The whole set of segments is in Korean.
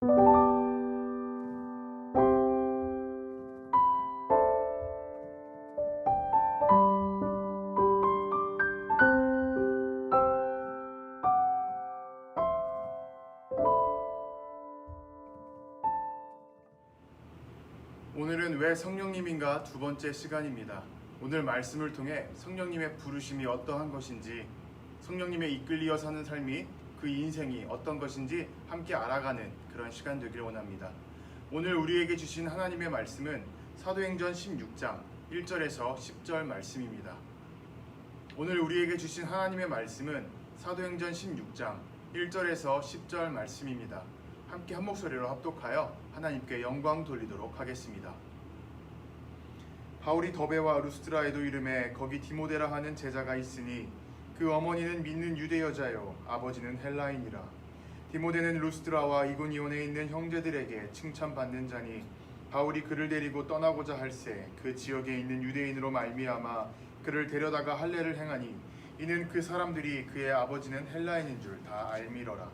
오늘은 왜 성령님인가 두 번째 시간입니다. 오늘 말씀을 통해 성령님의 부르심이 어떠한 것인지, 성령님의 이끌리어 사는 삶이 그 인생이 어떤 것인지 함께 알아가는 그런 시간 되기를 원합니다. 오늘 우리에게 주신 하나님의 말씀은 사도행전 16장 1절에서 10절 말씀입니다. 오늘 우리에게 주신 하나님의 말씀은 사도행전 16장 1절에서 10절 말씀입니다. 함께 한 목소리로 합독하여 하나님께 영광 돌리도록 하겠습니다. 바울이 더베와 루스드라에도 이름에 거기 디모데라 하는 제자가 있으니 그 어머니는 믿는 유대 여자요 아버지는 헬라인이라. 디모데는 루스드라와 이고니온에 있는 형제들에게 칭찬받는 자니 바울이 그를 데리고 떠나고자 할새 그 지역에 있는 유대인으로 말미암아 그를 데려다가 할례를 행하니 이는 그 사람들이 그의 아버지는 헬라인인 줄 다 알미러라.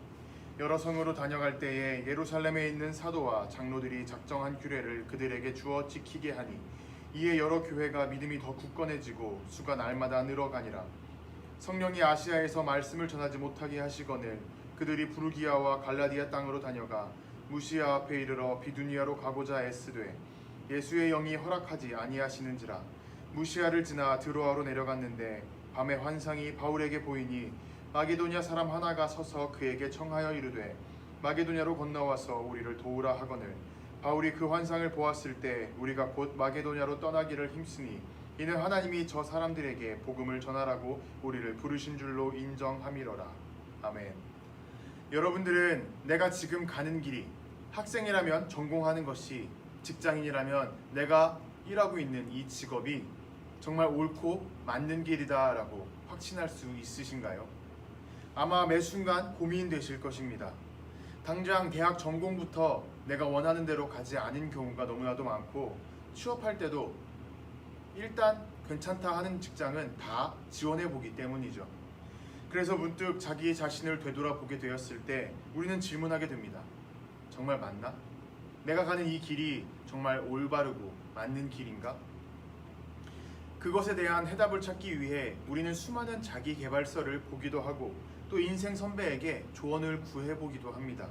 여러 성으로 다녀갈 때에 예루살렘에 있는 사도와 장로들이 작정한 규례를 그들에게 주어 지키게 하니 이에 여러 교회가 믿음이 더 굳건해지고 수가 날마다 늘어가니라. 성령이 아시아에서 말씀을 전하지 못하게 하시거늘 그들이 부르기아와 갈라디아 땅으로 다녀가 무시아 앞에 이르러 비두니아로 가고자 애쓰되 예수의 영이 허락하지 아니하시는지라. 무시아를 지나 드로아로 내려갔는데 밤에 환상이 바울에게 보이니 마게도냐 사람 하나가 서서 그에게 청하여 이르되 마게도냐로 건너와서 우리를 도우라 하거늘 바울이 그 환상을 보았을 때 우리가 곧 마게도냐로 떠나기를 힘쓰니 이는 하나님이 저 사람들에게 복음을 전하라고 우리를 부르신 줄로 인정함이로라. 아멘. 여러분들은 내가 지금 가는 길이 학생이라면 전공하는 것이, 직장인이라면 내가 일하고 있는 이 직업이 정말 옳고 맞는 길이다 라고 확신할 수 있으신가요? 아마 매 순간 고민되실 것입니다. 당장 대학 전공부터 내가 원하는 대로 가지 않은 경우가 너무나도 많고 취업할 때도 일단 괜찮다 하는 직장은 다 지원해 보기 때문이죠. 그래서 문득 자기 자신을 되돌아보게 되었을 때 우리는 질문하게 됩니다. 정말 맞나? 내가 가는 이 길이 정말 올바르고 맞는 길인가? 그것에 대한 해답을 찾기 위해 우리는 수많은 자기 개발서를 보기도 하고 또 인생 선배에게 조언을 구해보기도 합니다.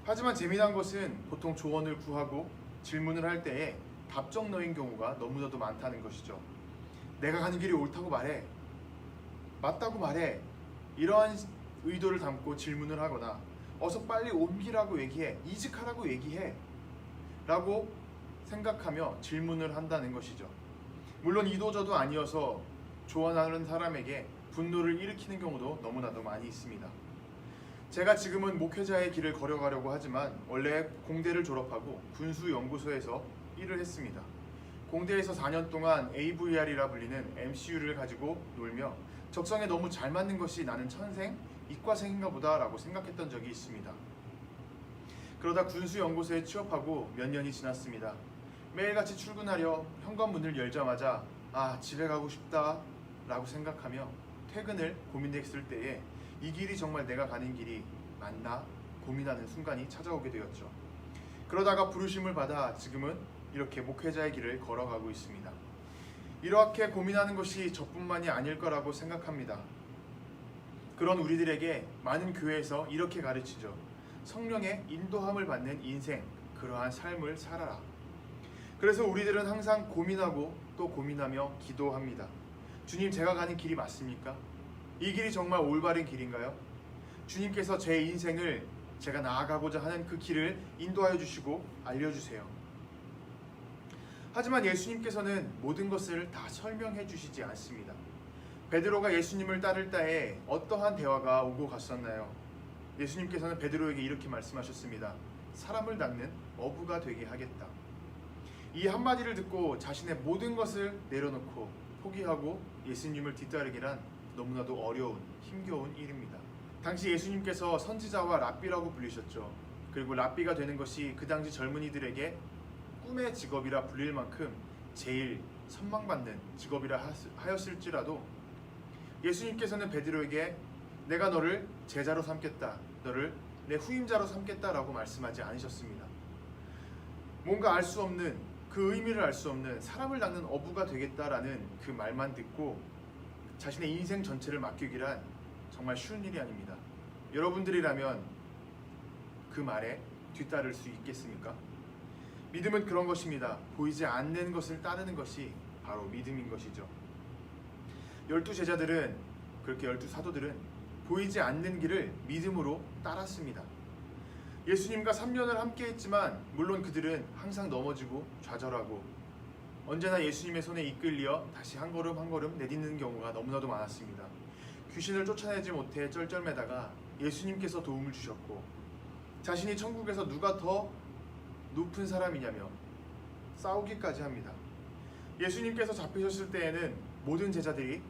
하지만 재미난 것은 보통 조언을 구하고 질문을 할 때에 답정너인 경우가 너무나도 많다는 것이죠. 내가 가는 길이 옳다고 말해, 맞다고 말해, 이러한 의도를 담고 질문을 하거나 어서 빨리 옮기라고 얘기해, 이직하라고 얘기해 라고 생각하며 질문을 한다는 것이죠. 물론 이도저도 아니어서 조언하는 사람에게 분노를 일으키는 경우도 너무나도 많이 있습니다. 제가 지금은 목회자의 길을 걸어가려고 하지만 원래 공대를 졸업하고 군수연구소에서 일을 했습니다. 공대에서 4년 동안 AVR이라 불리는 MCU를 가지고 놀며 적성에 너무 잘 맞는 것이 나는 천생, 이과생인가 보다 라고 생각했던 적이 있습니다. 그러다 군수연구소에 취업하고 몇 년이 지났습니다. 매일같이 출근하려 현관문을 열자마자 집에 가고 싶다 라고 생각하며 퇴근을 고민했을 때에 이 길이 정말 내가 가는 길이 맞나 고민하는 순간이 찾아오게 되었죠. 그러다가 부르심을 받아 지금은 이렇게 목회자의 길을 걸어가고 있습니다. 이렇게 고민하는 것이 저뿐만이 아닐 거라고 생각합니다. 그런 우리들에게 많은 교회에서 이렇게 가르치죠. 성령의 인도함을 받는 인생, 그러한 삶을 살아라. 그래서 우리들은 항상 고민하고 또 고민하며 기도합니다. 주님, 제가 가는 길이 맞습니까? 이 길이 정말 올바른 길인가요? 주님께서 제 인생을 제가 나아가고자 하는 그 길을 인도하여 주시고 알려주세요. 하지만 예수님께서는 모든 것을 다 설명해 주시지 않습니다. 베드로가 예수님을 따를 때에 어떠한 대화가 오고 갔었나요? 예수님께서는 베드로에게 이렇게 말씀하셨습니다. 사람을 닦는 어부가 되게 하겠다. 이 한마디를 듣고 자신의 모든 것을 내려놓고 포기하고 예수님을 뒤따르기란 너무나도 어려운, 힘겨운 일입니다. 당시 예수님께서 선지자와 랍비라고 불리셨죠. 그리고 랍비가 되는 것이 그 당시 젊은이들에게 꿈의 직업이라 불릴 만큼 제일 선망받는 직업이라 하였을지라도 예수님께서는 베드로에게 내가 너를 제자로 삼겠다, 너를 내 후임자로 삼겠다라고 말씀하지 않으셨습니다. 뭔가 알 수 없는, 그 의미를 알 수 없는 사람을 닦는 어부가 되겠다라는 그 말만 듣고 자신의 인생 전체를 맡기기란 정말 쉬운 일이 아닙니다. 여러분들이라면 그 말에 뒤따를 수 있겠습니까? 믿음은 그런 것입니다. 보이지 않는 것을 따르는 것이 바로 믿음인 것이죠. 12제자들은, 그렇게 12사도들은 보이지 않는 길을 믿음으로 따랐습니다. 예수님과 3년을 함께 했지만 물론 그들은 항상 넘어지고 좌절하고 언제나 예수님의 손에 이끌려 다시 한 걸음 한 걸음 내딛는 경우가 너무나도 많았습니다. 귀신을 쫓아내지 못해 쩔쩔매다가 예수님께서 도움을 주셨고 자신이 천국에서 누가 더 높은 사람이냐며 싸우기까지 합니다. 예수님께서 잡히셨을 때에는 모든 제자들이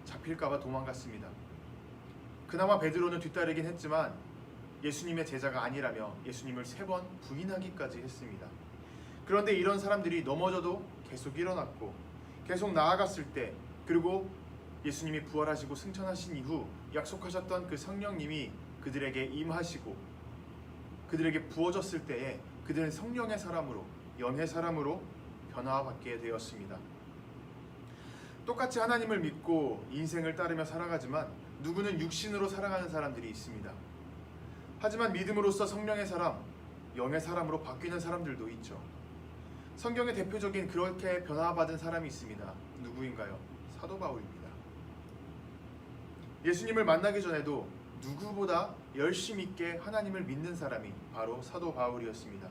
잡힐까봐 도망갔습니다. 그나마 베드로는 뒤따르긴 했지만 예수님의 제자가 아니라며 예수님을 3번 부인하기까지 했습니다. 그런데 이런 사람들이 넘어져도 계속 일어났고 계속 나아갔을 때, 그리고 예수님이 부활하시고 승천하신 이후 약속하셨던 그 성령님이 그들에게 임하시고 그들에게 부어졌을 때에 그들은 성령의 사람으로, 영의 사람으로 변화받게 되었습니다. 똑같이 하나님을 믿고 인생을 따르며 살아가지만 누구는 육신으로 살아가는 사람들이 있습니다. 하지만 믿음으로써 성령의 사람, 영의 사람으로 바뀌는 사람들도 있죠. 성경의 대표적인 그렇게 변화받은 사람이 있습니다. 누구인가요? 사도 바울입니다. 예수님을 만나기 전에도 누구보다 열심 있게 하나님을 믿는 사람이 바로 사도 바울이었습니다.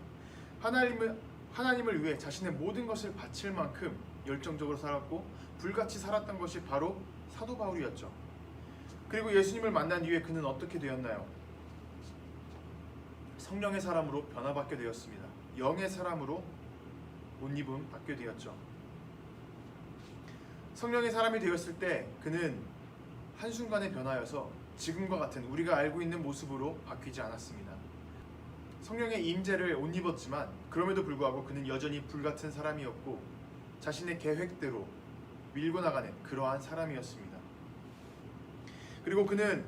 하나님을 위해 자신의 모든 것을 바칠 만큼 열정적으로 살았고 불같이 살았던 것이 바로 사도 바울이었죠. 그리고 예수님을 만난 이후에 그는 어떻게 되었나요? 성령의 사람으로 변화받게 되었습니다. 영의 사람으로 옷 입음 받게 되었죠. 성령의 사람이 되었을 때 그는 한순간의 변화여서 지금과 같은 우리가 알고 있는 모습으로 바뀌지 않았습니다. 성령의 임재를 옷 입었지만 그럼에도 불구하고 그는 여전히 불같은 사람이었고 자신의 계획대로 밀고 나가는 그러한 사람이었습니다. 그리고 그는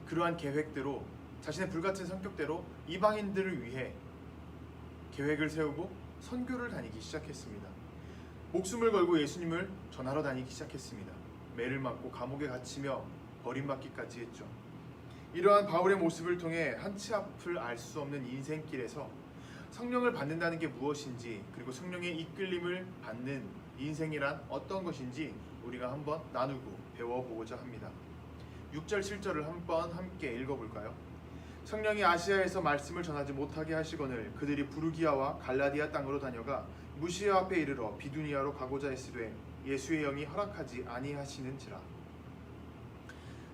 그러한 계획대로, 자신의 불같은 성격대로 이방인들을 위해 계획을 세우고 선교를 다니기 시작했습니다. 목숨을 걸고 예수님을 전하러 다니기 시작했습니다. 매를 맞고 감옥에 갇히며 버림받기까지 했죠. 이러한 바울의 모습을 통해 한치 앞을 알 수 없는 인생길에서 성령을 받는다는 게 무엇인지, 그리고 성령의 이끌림을 받는 인생이란 어떤 것인지 우리가 한번 나누고 배워보고자 합니다. 6절 7절을 한번 함께 읽어볼까요? 성령이 아시아에서 말씀을 전하지 못하게 하시거늘 그들이 부르기아와 갈라디아 땅으로 다녀가 무시아 앞에 이르러 비두니아로 가고자 했으되 예수의 영이 허락하지 아니하시는지라.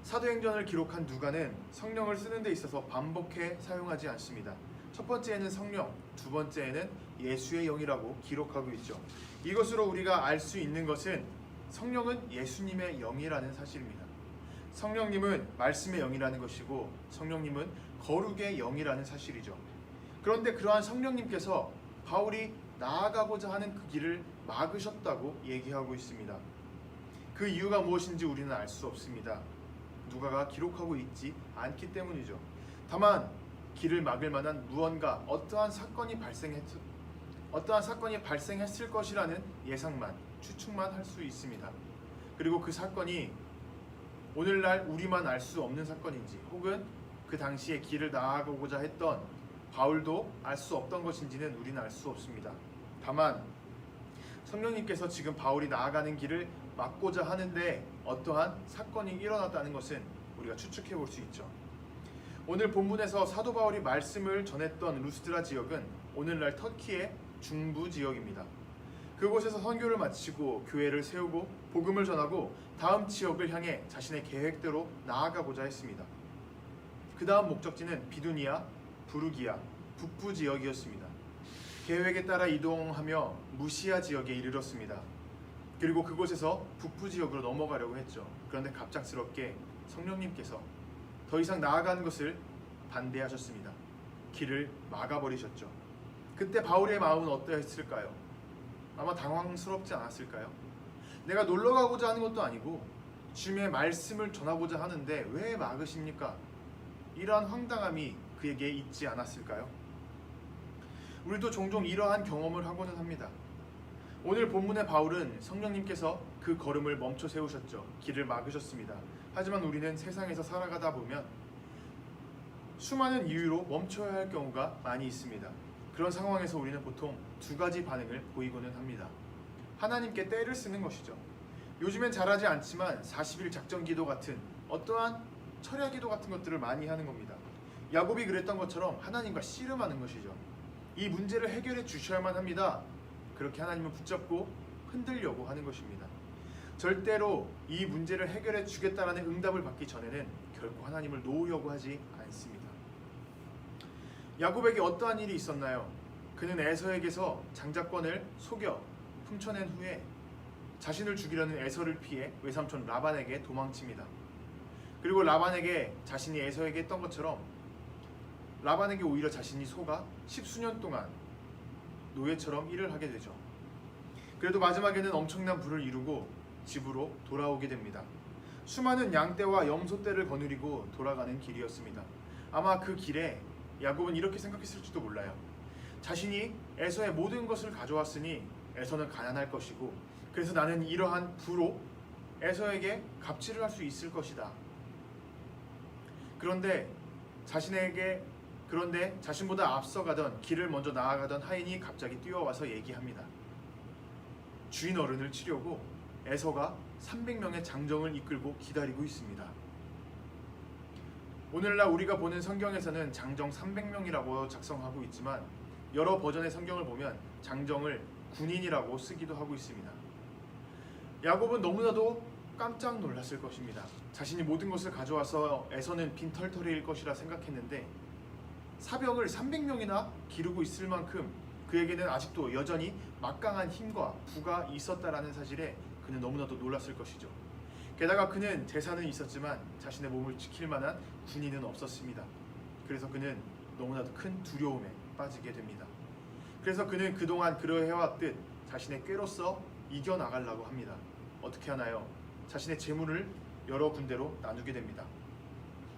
사도행전을 기록한 누가는 성령을 쓰는 데 있어서 반복해 사용하지 않습니다. 첫 번째에는 성령, 두 번째에는 예수의 영이라고 기록하고 있죠. 이것으로 우리가 알 수 있는 것은 성령은 예수님의 영이라는 사실입니다. 성령님은 말씀의 영이라는 것이고 성령님은 거룩의 영이라는 사실이죠. 그런데 그러한 성령님께서 바울이 나아가고자 하는 그 길을 막으셨다고 얘기하고 있습니다. 그 이유가 무엇인지 우리는 알 수 없습니다. 누가가 기록하고 있지 않기 때문이죠. 다만 길을 막을 만한 무언가, 어떠한 사건이 발생했을 것이라는 예상만, 추측만 할 수 있습니다. 그리고 그 사건이 오늘날 우리만 알 수 없는 사건인지, 혹은 그 당시에 길을 나아가고자 했던 바울도 알 수 없던 것인지는 우리는 알 수 없습니다. 다만 성령님께서 지금 바울이 나아가는 길을 막고자 하는데 어떠한 사건이 일어났다는 것은 우리가 추측해 볼 수 있죠. 오늘 본문에서 사도 바울이 말씀을 전했던 루스드라 지역은 오늘날 터키의 중부 지역입니다. 그곳에서 선교를 마치고 교회를 세우고 복음을 전하고 다음 지역을 향해 자신의 계획대로 나아가고자 했습니다. 그 다음 목적지는 비두니아, 부르기아, 북부 지역이었습니다. 계획에 따라 이동하며 무시아 지역에 이르렀습니다. 그리고 그곳에서 북부 지역으로 넘어가려고 했죠. 그런데 갑작스럽게 성령님께서 더 이상 나아가는 것을 반대하셨습니다. 길을 막아버리셨죠. 그때 바울의 마음은 어떠했을까요? 아마 당황스럽지 않았을까요? 내가 놀러 가고자 하는 것도 아니고 주님의 말씀을 전하고자 하는데 왜 막으십니까? 이러한 황당함이 그에게 있지 않았을까요? 우리도 종종 이러한 경험을 하고는 합니다. 오늘 본문의 바울은 성령님께서 그 걸음을 멈춰 세우셨죠. 길을 막으셨습니다. 하지만 우리는 세상에서 살아가다 보면 수많은 이유로 멈춰야 할 경우가 많이 있습니다. 그런 상황에서 우리는 보통 두 가지 반응을 보이고는 합니다. 하나님께 떼를 쓰는 것이죠. 요즘엔 잘하지 않지만 40일 작전 기도 같은 어떠한 철야 기도 같은 것들을 많이 하는 겁니다. 야곱이 그랬던 것처럼 하나님과 씨름하는 것이죠. 이 문제를 해결해 주셔야만 합니다. 그렇게 하나님을 붙잡고 흔들려고 하는 것입니다. 절대로 이 문제를 해결해 주겠다라는 응답을 받기 전에는 결코 하나님을 놓으려고 하지 않습니다. 야곱에게 어떠한 일이 있었나요? 그는 에서에게서 장자권을 속여 훔쳐낸 후에 자신을 죽이려는 에서를 피해 외삼촌 라반에게 도망칩니다. 그리고 라반에게 자신이 에서에게 했던 것처럼 라반에게 오히려 자신이 속아 10수년 동안 노예처럼 일을 하게 되죠. 그래도 마지막에는 엄청난 부를 이루고 집으로 돌아오게 됩니다. 수많은 양떼와 염소떼를 거느리고 돌아가는 길이었습니다. 아마 그 길에 야곱은 이렇게 생각했을지도 몰라요. 자신이 에서의 모든 것을 가져왔으니 에서는 가난할 것이고, 그래서 나는 이러한 부로 에서에게 갑질을 할 수 있을 것이다. 그런데 자신보다 앞서가던 길을 먼저 나아가던 하인이 갑자기 뛰어와서 얘기합니다. 주인 어른을 치려고 에서가 300명의 장정을 이끌고 기다리고 있습니다. 오늘날 우리가 보는 성경에서는 장정 300명이라고 작성하고 있지만 여러 버전의 성경을 보면 장정을 군인이라고 쓰기도 하고 있습니다. 야곱은 너무나도 깜짝 놀랐을 것입니다. 자신이 모든 것을 가져와서 에서는 빈털터리일 것이라 생각했는데 사병을 300명이나 기르고 있을 만큼 그에게는 아직도 여전히 막강한 힘과 부가 있었다라는 사실에 그는 너무나도 놀랐을 것이죠. 게다가 그는 재산은 있었지만 자신의 몸을 지킬 만한 군인은 없었습니다. 그래서 그는 너무나도 큰 두려움에 빠지게 됩니다. 그래서 그는 그동안 그러해왔듯 자신의 꾀로서 이겨나가려고 합니다. 어떻게 하나요? 자신의 재물을 여러 군데로 나누게 됩니다.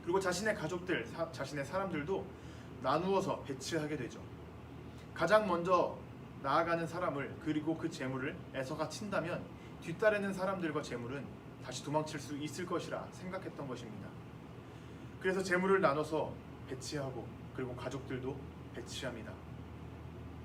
그리고 자신의 가족들, 자신의 사람들도 나누어서 배치하게 되죠. 가장 먼저 나아가는 사람을 그리고 그 재물을 에서가 친다면 뒤따르는 사람들과 재물은 다시 도망칠 수 있을 것이라 생각했던 것입니다. 그래서 재물을 나눠서 배치하고 그리고 가족들도 배치합니다.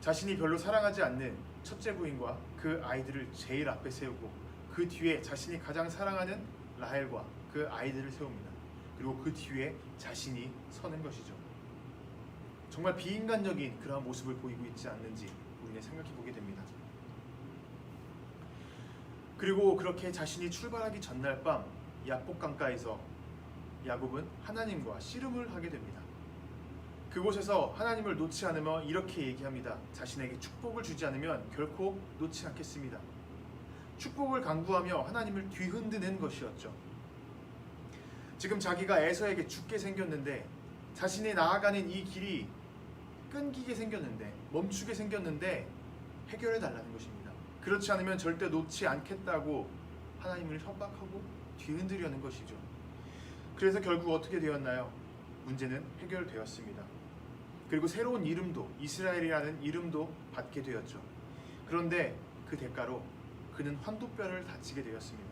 자신이 별로 사랑하지 않는 첫째 부인과 그 아이들을 제일 앞에 세우고 그 뒤에 자신이 가장 사랑하는 라헬과 그 아이들을 세웁니다. 그리고 그 뒤에 자신이 서는 것이죠. 정말 비인간적인 그러한 모습을 보이고 있지 않는지 우리는 생각해 보게 됩니다. 그리고 그렇게 자신이 출발하기 전날 밤 야복 강가에서 야곱은 하나님과 씨름을 하게 됩니다. 그곳에서 하나님을 놓지 않으며 이렇게 얘기합니다. 자신에게 축복을 주지 않으면 결코 놓지 않겠습니다. 축복을 강구하며 하나님을 뒤흔드는 것이었죠. 지금 자기가 에서에게 죽게 생겼는데, 자신이 나아가는 이 길이 끊기게 생겼는데, 멈추게 생겼는데 해결해 달라는 것입니다. 그렇지 않으면 절대 놓지 않겠다고 하나님을 협박하고 뒤흔들려는 것이죠. 그래서 결국 어떻게 되었나요? 문제는 해결되었습니다. 그리고 새로운 이름도, 이스라엘이라는 이름도 받게 되었죠. 그런데 그 대가로 그는 환도뼈를 다치게 되었습니다.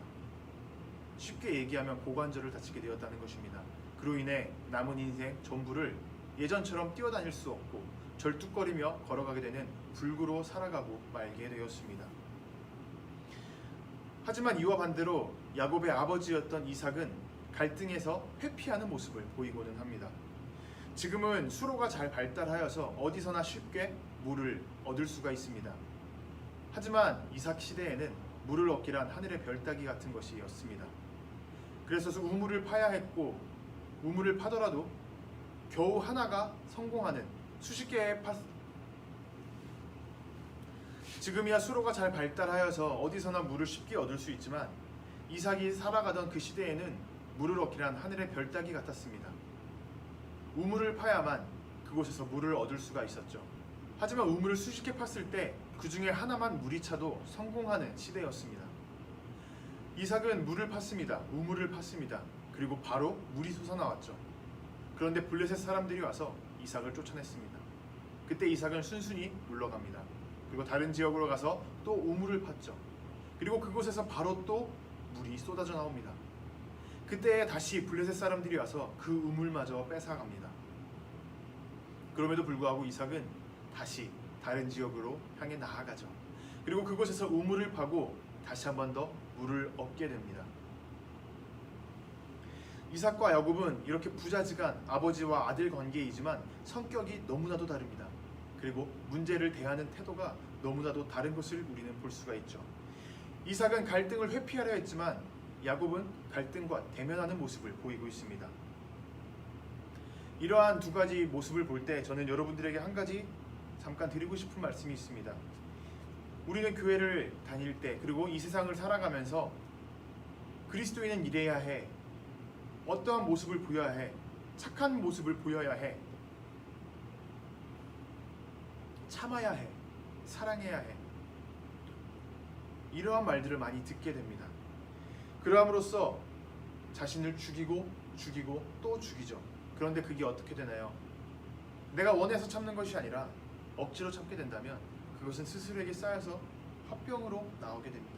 쉽게 얘기하면 고관절을 다치게 되었다는 것입니다. 그로 인해 남은 인생 전부를 예전처럼 뛰어다닐 수 없고 절뚝거리며 걸어가게 되는 불구로 살아가고 말게 되었습니다. 하지만 이와 반대로 야곱의 아버지였던 이삭은 갈등에서 회피하는 모습을 보이고는 합니다. 지금은 수로가 잘 발달하여서 어디서나 쉽게 물을 얻을 수가 있습니다. 하지만 이삭 시대에는 물을 얻기란 하늘의 별 따기 같은 것이었습니다. 그래서 우물을 파야 했고, 우물을 파더라도 겨우 하나가 성공하는 수십 개의 지금이야 수로가 잘 발달하여서 어디서나 물을 쉽게 얻을 수 있지만 이삭이 살아가던 그 시대에는 물을 얻기란 하늘의 별 따기 같았습니다. 우물을 파야만 그곳에서 물을 얻을 수가 있었죠. 하지만 우물을 수십 개 팠을 때 그 중에 하나만 물이 차도 성공하는 시대였습니다. 이삭은 물을 팠습니다. 우물을 팠습니다. 그리고 바로 물이 솟아나왔죠. 그런데 블레셋 사람들이 와서 이삭을 쫓아냈습니다. 그때 이삭은 순순히 물러갑니다. 그리고 다른 지역으로 가서 또 우물을 팠죠. 그리고 그곳에서 바로 또 물이 쏟아져 나옵니다. 그때 다시 블레셋 사람들이 와서 그 우물마저 뺏어갑니다. 그럼에도 불구하고 이삭은 다시 다른 지역으로 향해 나아가죠. 그리고 그곳에서 우물을 파고 다시 한 번 더 물을 얻게 됩니다. 이삭과 야곱은 이렇게 부자지간 아버지와 아들 관계이지만 성격이 너무나도 다릅니다. 그리고 문제를 대하는 태도가 너무나도 다른 것을 우리는 볼 수가 있죠. 이삭은 갈등을 회피하려 했지만 야곱은 갈등과 대면하는 모습을 보이고 있습니다. 이러한 두 가지 모습을 볼 때 저는 여러분들에게 한 가지 잠깐 드리고 싶은 말씀이 있습니다. 우리는 교회를 다닐 때 그리고 이 세상을 살아가면서 그리스도인은 이래야 해, 어떠한 모습을 보여야 해, 착한 모습을 보여야 해, 참아야 해, 사랑해야 해, 이러한 말들을 많이 듣게 됩니다. 그러함으로써 자신을 죽이고 또 죽이죠. 그런데 그게 어떻게 되나요? 내가 원해서 참는 것이 아니라 억지로 참게 된다면 그것은 스스로에게 쌓여서 화병으로 나오게 됩니다.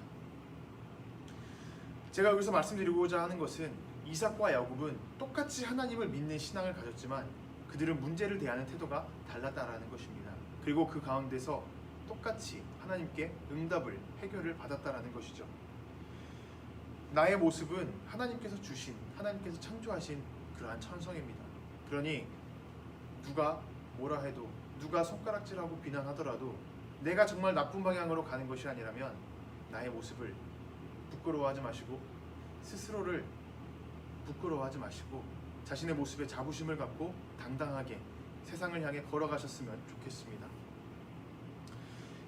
제가 여기서 말씀드리고자 하는 것은 이삭과 야곱은 똑같이 하나님을 믿는 신앙을 가졌지만 그들은 문제를 대하는 태도가 달랐다라는 것입니다. 그리고 그 가운데서 똑같이 하나님께 응답을, 해결을 받았다라는 것이죠. 나의 모습은 하나님께서 주신, 하나님께서 창조하신 그러한 천성입니다. 그러니 누가 뭐라 해도, 누가 손가락질하고 비난하더라도 내가 정말 나쁜 방향으로 가는 것이 아니라면 나의 모습을 부끄러워하지 마시고, 스스로를 부끄러워하지 마시고 자신의 모습에 자부심을 갖고 당당하게 세상을 향해 걸어가셨으면 좋겠습니다.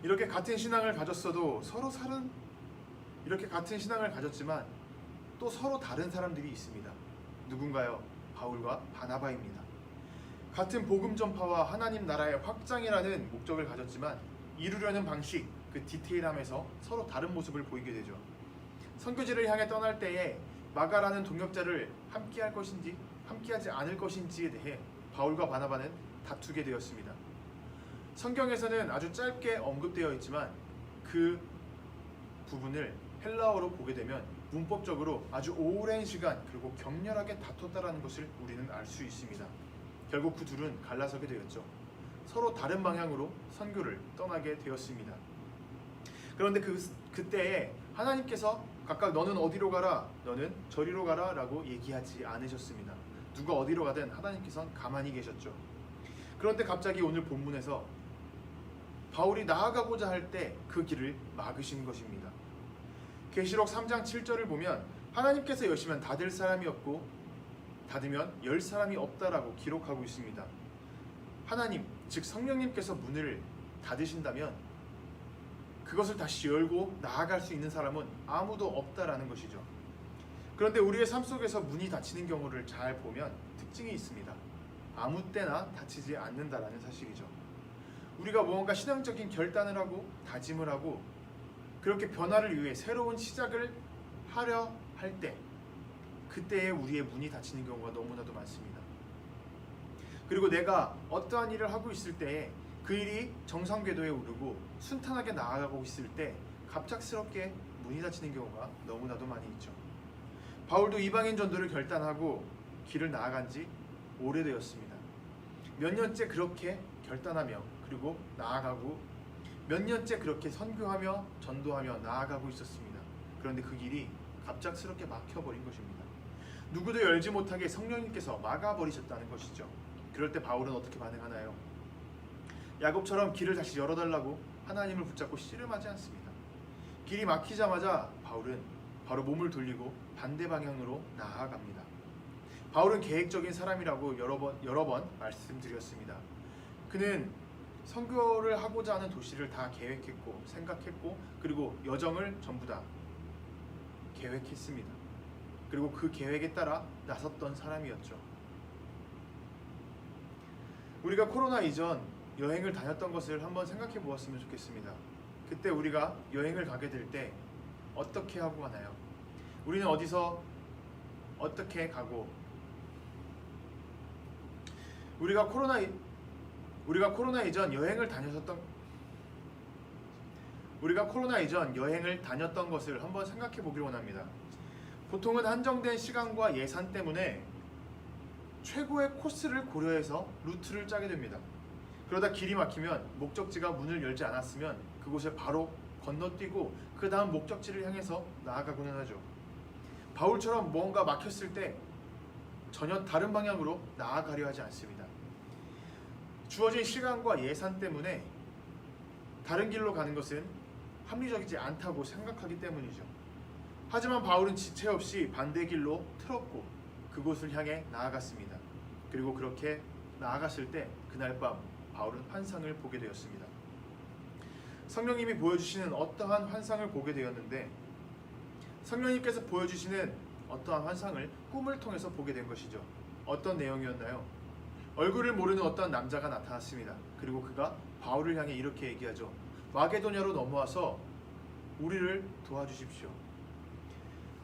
이렇게 같은 신앙을 가졌어도 이렇게 같은 신앙을 가졌지만 또 서로 다른 사람들이 있습니다. 누군가요? 바울과 바나바입니다. 같은 복음 전파와 하나님 나라의 확장이라는 목적을 가졌지만 이루려는 방식, 그 디테일함에서 서로 다른 모습을 보이게 되죠. 선교지를 향해 떠날 때에 마가라는 동역자를 함께할 것인지 함께하지 않을 것인지에 대해 바울과 바나바는 다투게 되었습니다. 성경에서는 아주 짧게 언급되어 있지만 그 부분을 헬라어로 보게 되면 문법적으로 아주 오랜 시간 그리고 격렬하게 다퉜다라는 것을 우리는 알 수 있습니다. 결국 그 둘은 갈라서게 되었죠. 서로 다른 방향으로 선교를 떠나게 되었습니다. 그런데 그때에 하나님께서 각각 너는 어디로 가라, 너는 저리로 가라 라고 얘기하지 않으셨습니다. 누가 어디로 가든 하나님께서는 가만히 계셨죠. 그런데 갑자기 오늘 본문에서 바울이 나아가고자 할 때 그 길을 막으신 것입니다. 계시록 3장 7절을 보면 하나님께서 여시면 닫을 사람이 없고 닫으면 열 사람이 없다라고 기록하고 있습니다. 하나님, 즉 성령님께서 문을 닫으신다면 그것을 다시 열고 나아갈 수 있는 사람은 아무도 없다라는 것이죠. 그런데 우리의 삶 속에서 문이 닫히는 경우를 잘 보면 특징이 있습니다. 아무 때나 닫히지 않는다라는 사실이죠. 우리가 무언가 신앙적인 결단을 하고 다짐을 하고 그렇게 변화를 위해 새로운 시작을 하려 할 때, 그때에 우리의 문이 닫히는 경우가 너무나도 많습니다. 그리고 내가 어떠한 일을 하고 있을 때에 그 일이 정상궤도에 오르고 순탄하게 나아가고 있을 때 갑작스럽게 문이 닫히는 경우가 너무나도 많이 있죠. 바울도 이방인 전도를 결단하고 길을 나아간 지 오래되었습니다. 몇 년째 그렇게 결단하며 그리고 나아가고 몇 년째 그렇게 선교하며 전도하며 나아가고 있었습니다. 그런데 그 길이 갑작스럽게 막혀버린 것입니다. 누구도 열지 못하게 성령님께서 막아버리셨다는 것이죠. 그럴 때 바울은 어떻게 반응하나요? 야곱처럼 길을 다시 열어달라고 하나님을 붙잡고 씨름하지 않습니다. 길이 막히자마자 바울은 바로 몸을 돌리고 반대 방향으로 나아갑니다. 바울은 계획적인 사람이라고 여러 번 말씀드렸습니다. 그는 선교를 하고자 하는 도시를 다 계획했고 생각했고 그리고 여정을 전부 다 계획했습니다. 그리고 그 계획에 따라 나섰던 사람이었죠. 우리가 코로나 이전 여행을 다녔던 것을 한번 생각해 보았으면 좋겠습니다. 그때 우리가 여행을 가게 될 때 어떻게 하고 가나요? 우리는 어디서 어떻게 가고, 우리가 코로나 우리가 코로나 이전 여행을 다녔던 것을 한번 생각해 보기를 원합니다. 보통은 한정된 시간과 예산 때문에 최고의 코스를 고려해서 루트를 짜게 됩니다. 그러다 길이 막히면 목적지가 문을 열지 않았으면 그곳에 바로 건너뛰고 그 다음 목적지를 향해서 나아가고는 하죠. 바울처럼 뭔가 막혔을 때 전혀 다른 방향으로 나아가려 하지 않습니다. 주어진 시간과 예산 때문에 다른 길로 가는 것은 합리적이지 않다고 생각하기 때문이죠. 하지만 바울은 지체 없이 반대 길로 틀었고 그곳을 향해 나아갔습니다. 그리고 그렇게 나아갔을 때 그날 밤 바울은 환상을 보게 되었습니다. 성령님이 보여주시는 어떠한 환상을 보게 되었는데, 성령님께서 보여주시는 어떠한 환상을 꿈을 통해서 보게 된 것이죠. 어떤 내용이었나요? 얼굴을 모르는 어떤 남자가 나타났습니다. 그리고 그가 바울을 향해 이렇게 얘기하죠. 마게도냐로 넘어와서 우리를 도와주십시오.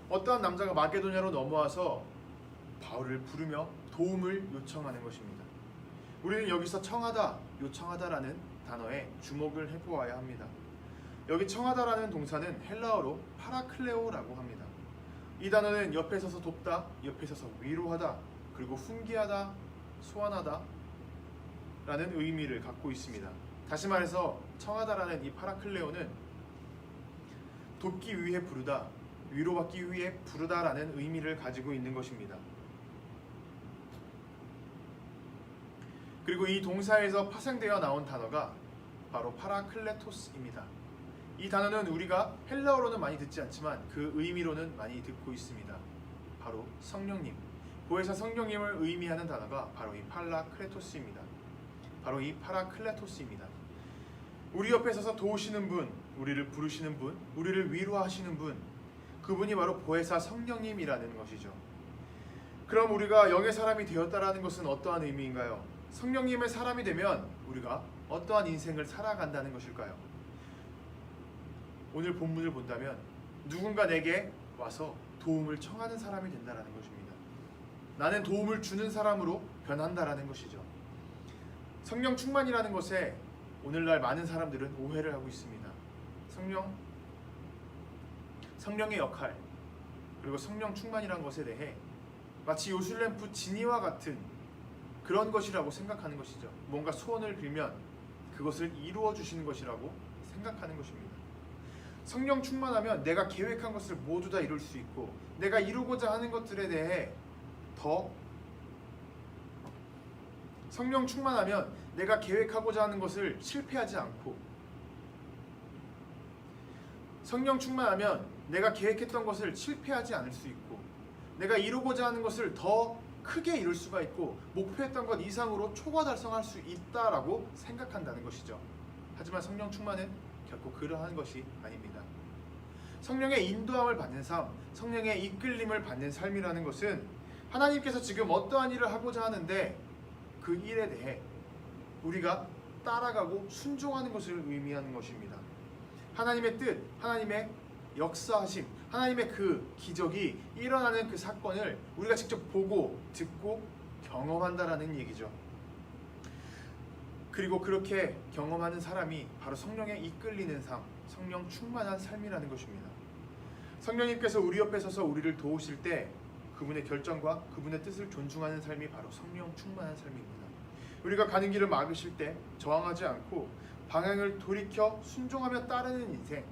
어떠한 남자가 마게도냐로 넘어와서 바울을 부르며 도움을 요청하는 것입니다. 우리는 여기서 청하다, 요청하다라는 단어에 주목을 해보아야 합니다. 여기 청하다라는 동사는 헬라어로 파라클레오라고 합니다. 이 단어는 옆에 서서 돕다, 옆에 서서 위로하다, 그리고 훈계하다, 소환하다 라는 의미를 갖고 있습니다. 다시 말해서 청하다라는 이 파라클레오는 돕기 위해 부르다, 위로받기 위해 부르다라는 의미를 가지고 있는 것입니다. 그리고 이 동사에서 파생되어 나온 단어가 바로 파라클레토스입니다. 이 단어는 우리가 헬라어로는 많이 듣지 않지만 그 의미로는 많이 듣고 있습니다. 바로 성령님, 보혜사 성령님을 의미하는 단어가 바로 이 파라클레토스입니다. 바로 이 파라클레토스입니다. 우리 옆에 서서 도우시는 분, 우리를 부르시는 분, 우리를 위로하시는 분, 그분이 바로 보혜사 성령님이라는 것이죠. 그럼 우리가 영의 사람이 되었다라는 것은 어떠한 의미인가요? 성령님의 사람이 되면 우리가 어떠한 인생을 살아간다는 것일까요? 오늘 본문을 본다면 누군가 내게 와서 도움을 청하는 사람이 된다는 것입니다. 나는 도움을 주는 사람으로 변한다는 것이죠. 성령 충만이라는 것에 오늘날 많은 사람들은 오해를 하고 있습니다. 성령의 역할, 그리고 성령 충만이라는 것에 대해 마치 요술램프 지니와 같은 그런 것이라고 생각하는 것이죠. 뭔가 소원을 빌면 그것을 이루어 주시는 것이라고 생각하는 것입니다. 성령 충만하면 내가 계획한 것을 모두 다 이룰 수 있고, 내가 이루고자 하는 것들에 대해 더 성령 충만하면 내가 계획하고자 하는 것을 실패하지 않고, 성령 충만하면 내가 계획했던 것을 실패하지 않을 수 있고, 내가 이루고자 하는 것을 더 크게 이룰 수가 있고, 목표했던 것 이상으로 초과 달성할 수 있다라고 생각한다는 것이죠. 하지만 성령 충만은 결코 그러한 것이 아닙니다. 성령의 인도함을 받는 삶, 성령의 이끌림을 받는 삶이라는 것은 하나님께서 지금 어떠한 일을 하고자 하는데 그 일에 대해 우리가 따라가고 순종하는 것을 의미하는 것입니다. 하나님의 뜻, 하나님의 역사하심, 하나님의 그 기적이 일어나는 그 사건을 우리가 직접 보고 듣고 경험한다라는 얘기죠. 그리고 그렇게 경험하는 사람이 바로 성령에 이끌리는 삶, 성령 충만한 삶이라는 것입니다. 성령님께서 우리 옆에 서서 우리를 도우실 때 그분의 결정과 그분의 뜻을 존중하는 삶이 바로 성령 충만한 삶입니다. 우리가 가는 길을 막으실 때 저항하지 않고 방향을 돌이켜 순종하며 따르는 인생,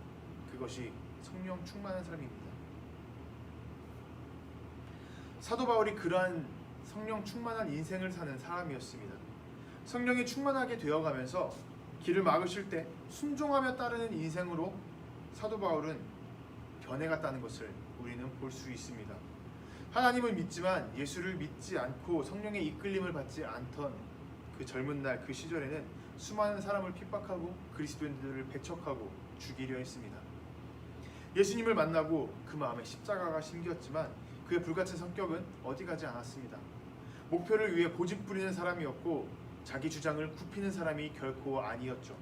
그것이 성령 충만한 삶입니다. 사도 바울이 그러한 성령 충만한 인생을 사는 사람이었습니다. 성령이 충만하게 되어가면서 길을 막으실 때 순종하며 따르는 인생으로 사도 바울은 변해갔다는 것을 우리는 볼 수 있습니다. 하나님을 믿지만 예수를 믿지 않고 성령의 이끌림을 받지 않던 그 젊은 날, 그 시절에는 수많은 사람을 핍박하고 그리스도인들을 배척하고 죽이려 했습니다. 예수님을 만나고 그 마음에 십자가가 심겼지만 그의 불같은 성격은 어디 가지 않았습니다. 목표를 위해 고집 부리는 사람이었고 자기 주장을 굽히는 사람이 결코 아니었죠.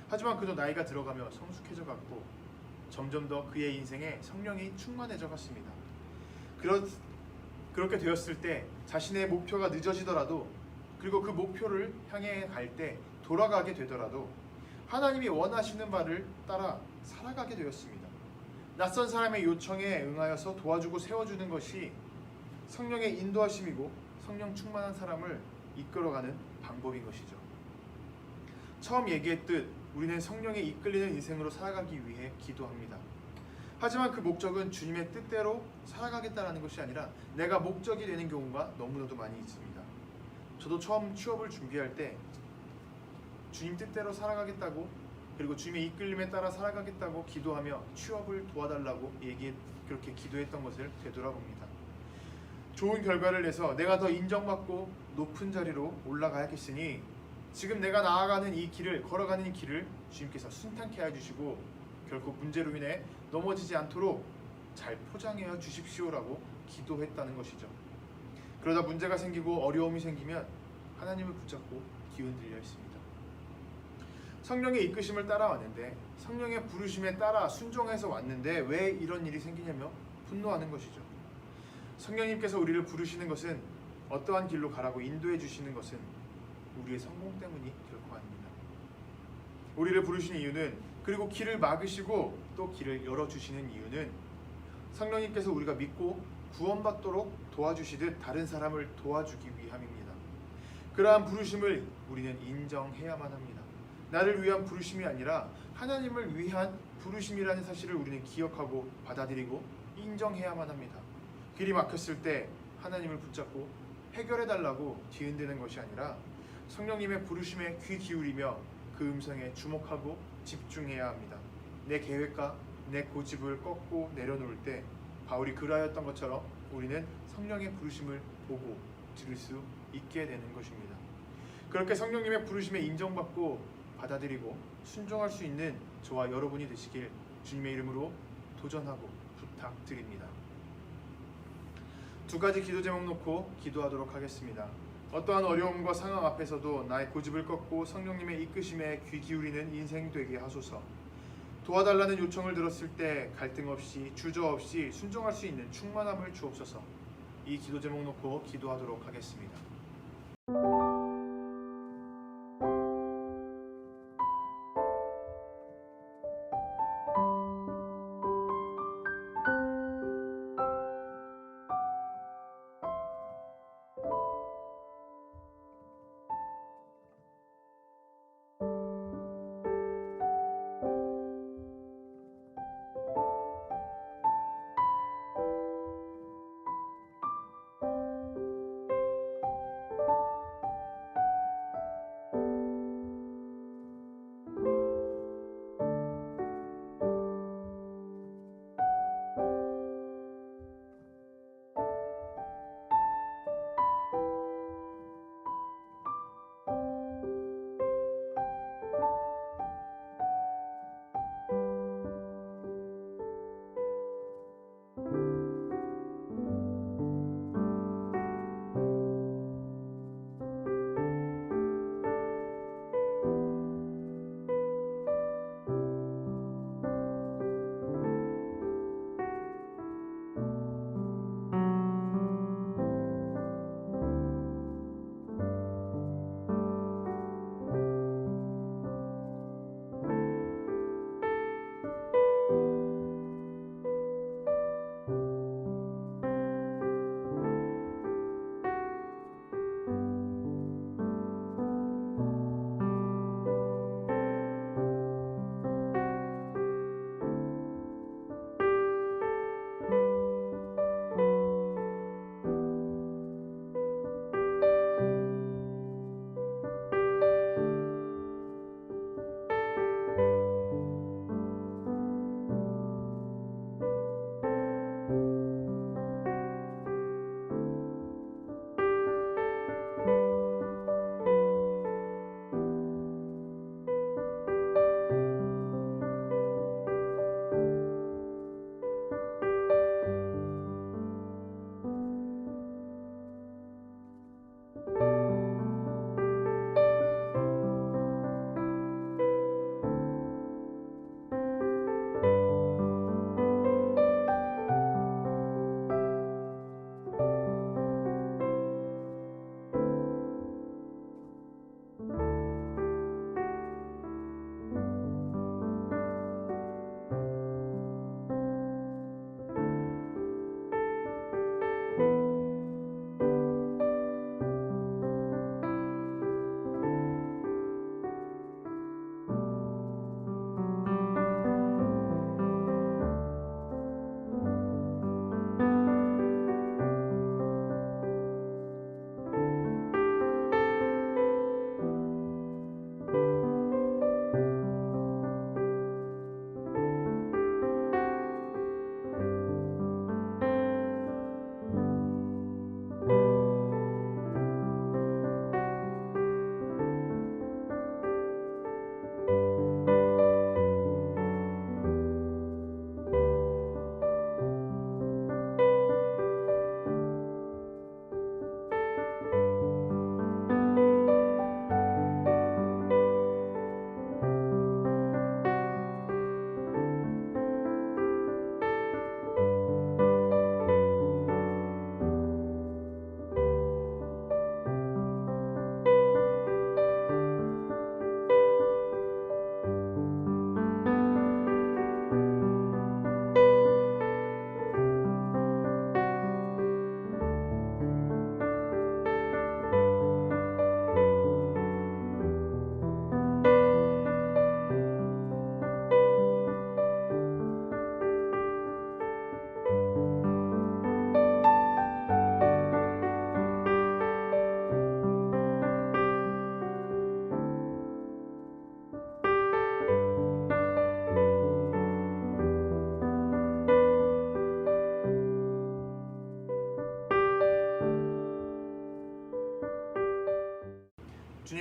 하지만 그도 나이가 들어가며 성숙해져 갔고 점점 더 그의 인생에 성령이 충만해져 갔습니다. 그렇게 되었을 때 자신의 목표가 늦어지더라도 그리고 그 목표를 향해 갈 때 돌아가게 되더라도 하나님이 원하시는 바를 따라 살아가게 되었습니다. 낯선 사람의 요청에 응하여서 도와주고 세워주는 것이 성령의 인도하심이고 성령 충만한 사람을 이끌어가는 방법인 것이죠. 처음 얘기했듯 우리는 성령에 이끌리는 인생으로 살아가기 위해 기도합니다. 하지만 그 목적은 주님의 뜻대로 살아가겠다는 것이 아니라 내가 목적이 되는 경우가 너무나도 많이 있습니다. 저도 처음 취업을 준비할 때 주님 뜻대로 살아가겠다고, 그리고 주님의 이끌림에 따라 살아가겠다고 기도하며 취업을 도와달라고 그렇게 기도했던 것을 되돌아봅니다. 좋은 결과를 내서 내가 더 인정받고 높은 자리로 올라가야겠으니 지금 내가 나아가는 이 길을, 걸어가는 이 길을 주님께서 순탄케 해주시고 결코 문제로 인해 넘어지지 않도록 잘 포장해 주십시오라고 기도했다는 것이죠. 그러다 문제가 생기고 어려움이 생기면 하나님을 붙잡고 기운들려 있습니다. 성령의 이끄심을 따라왔는데, 성령의 부르심에 따라 순종해서 왔는데 왜 이런 일이 생기냐며 분노하는 것이죠. 성령님께서 우리를 부르시는 것은, 어떠한 길로 가라고 인도해 주시는 것은 우리의 성공 때문이 결코 아닙니다. 우리를 부르시는 이유는, 그리고 길을 막으시고 또 길을 열어주시는 이유는 성령님께서 우리가 믿고 구원받도록 도와주시듯 다른 사람을 도와주기 위함입니다. 그러한 부르심을 우리는 인정해야만 합니다. 나를 위한 부르심이 아니라 하나님을 위한 부르심이라는 사실을 우리는 기억하고 받아들이고 인정해야만 합니다. 길이 막혔을 때 하나님을 붙잡고 해결해달라고 뒤흔드는 것이 아니라 성령님의 부르심에 귀 기울이며 그 음성에 주목하고 집중해야 합니다. 내 계획과 내 고집을 꺾고 내려놓을 때 바울이 그러하였던 것처럼 우리는 성령의 부르심을 보고 들을 수 있게 되는 것입니다. 그렇게 성령님의 부르심에 인정받고 받아들이고 순종할 수 있는 저와 여러분이 되시길 주님의 이름으로 도전하고 부탁드립니다. 두 가지 기도 제목 놓고 기도하도록 하겠습니다. 어떠한 어려움과 상황 앞에서도 나의 고집을 꺾고 성령님의 이끄심에 귀 기울이는 인생 되게 하소서. 도와달라는 요청을 들었을 때 갈등 없이 주저없이 순종할 수 있는 충만함을 주옵소서. 이 기도 제목 놓고 기도하도록 하겠습니다.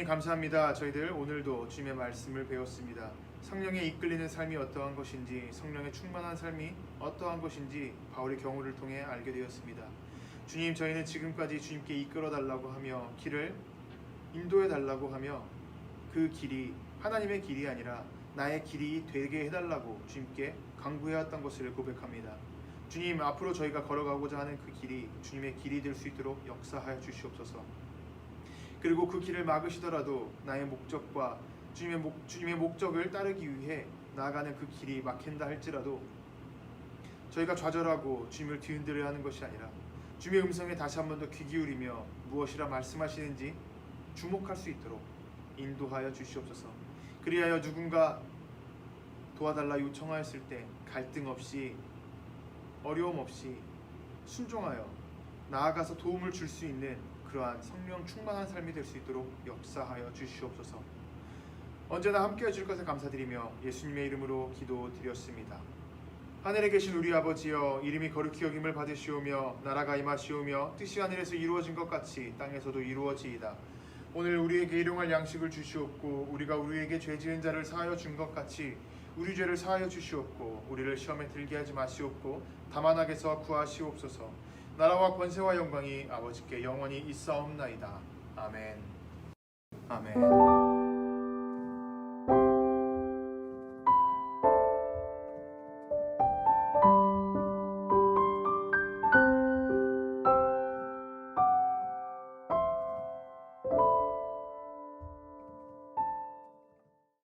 주님 감사합니다. 저희들 오늘도 주님의 말씀을 배웠습니다. 성령에 이끌리는 삶이 어떠한 것인지, 성령에 충만한 삶이 어떠한 것인지 바울의 경우를 통해 알게 되었습니다. 주님, 저희는 지금까지 주님께 이끌어 달라고 하며 길을 인도해 달라고 하며 그 길이 하나님의 길이 아니라 나의 길이 되게 해달라고 주님께 간구해왔던 것을 고백합니다. 주님, 앞으로 저희가 걸어가고자 하는 그 길이 주님의 길이 될 수 있도록 역사하여 주시옵소서. 그리고 그 길을 막으시더라도 나의 목적과 주님의 목적을 따르기 위해 나아가는 그 길이 막힌다 할지라도 저희가 좌절하고 주님을 뒤흔들어야 하는 것이 아니라 주님의 음성에 다시 한 번 더 귀 기울이며 무엇이라 말씀하시는지 주목할 수 있도록 인도하여 주시옵소서. 그리하여 누군가 도와달라 요청하였을 때 갈등 없이 어려움 없이 순종하여 나아가서 도움을 줄 수 있는 그러한 성령 충만한 삶이 될 수 있도록 역사하여 주시옵소서. 언제나 함께해 줄 것을 감사드리며 예수님의 이름으로 기도드렸습니다. 하늘에 계신 우리 아버지여, 이름이 거룩히 여김을 받으시오며 나라가 임하시오며 뜻이 하늘에서 이루어진 것 같이 땅에서도 이루어지이다. 오늘 우리에게 일용할 양식을 주시옵고 우리가 우리에게 죄 지은 자를 사하여 준 것 같이 우리 죄를 사하여 주시옵고 우리를 시험에 들게 하지 마시옵고 다만 악에서 구하시옵소서. 나라와 권세와 영광이 아버지께 영원히 있사옵나이다. 아멘. 아멘.